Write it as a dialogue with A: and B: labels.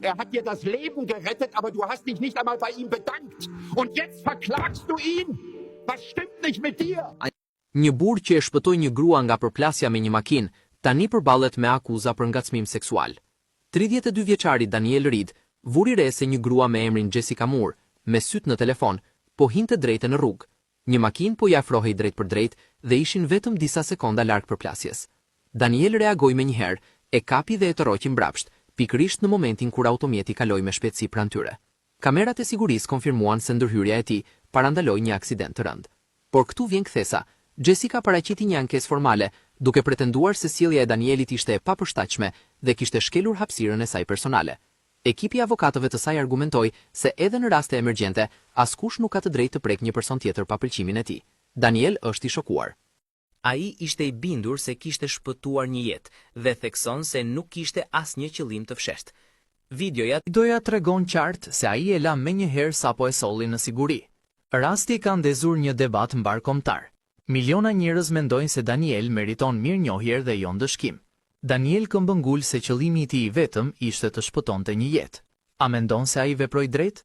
A: Er hat dir das Leben gerettet, aber du hast dich nicht einmal bei ihm bedankt. Und jetzt verklagst du ihn. Was stimmt nicht mit dir?
B: Një burr që e shpëtoi një grua nga përplasja me një makinë, tani përballet me akuza për ngacmim seksual. 32 vjeçari Daniel Reed vuri re se një grua me emrin Jessica Moore, me syt në telefon, po hinte drejtë në rrugë. Një makinë po i afrohej drejt për drejt dhe ishin vetëm disa sekonda larg përplasjes. Daniel reagoi me njëherë, e kapi dhe e tërroqi mbrapsht, pikërisht në momentin kur automjeti kaloi me shpejtësi pranë tyre. Kamerat e sigurisë konfirmuan se ndërhyrja e tij parandaloi një aksident të rënd. Por këtu vjen kthesa. Jessica paraqiti një ankesë formale, duke pretenduar se sjellja e Danielit ishte e papërshtatshme dhe kishte shkelur hapësirën e saj personale. Ekipi avokatëve të saj argumentoi se edhe në raste emergjente, askush nuk ka të drejtë të prek një person tjetër pa pëlqimin e tij. Daniel është i shokuar.
C: Ai ishte i bindur se kishte shpëtuar një jetë dhe thekson se nuk kishte asnjë qëllim të fshehtë.
B: Videoja tregon qartë se ai e la menjëherë sapo e solli në siguri. Rasti ka ndezur një debat mbarkombëtar. Miliona njerëz mendojnë se Daniel meriton mirënjohje dhe jo ndëshkim. Daniel këmbëngul se qëllimi i tij i vetëm ishte të shpëtonte një jetë. A mendon se ai veproi drejt?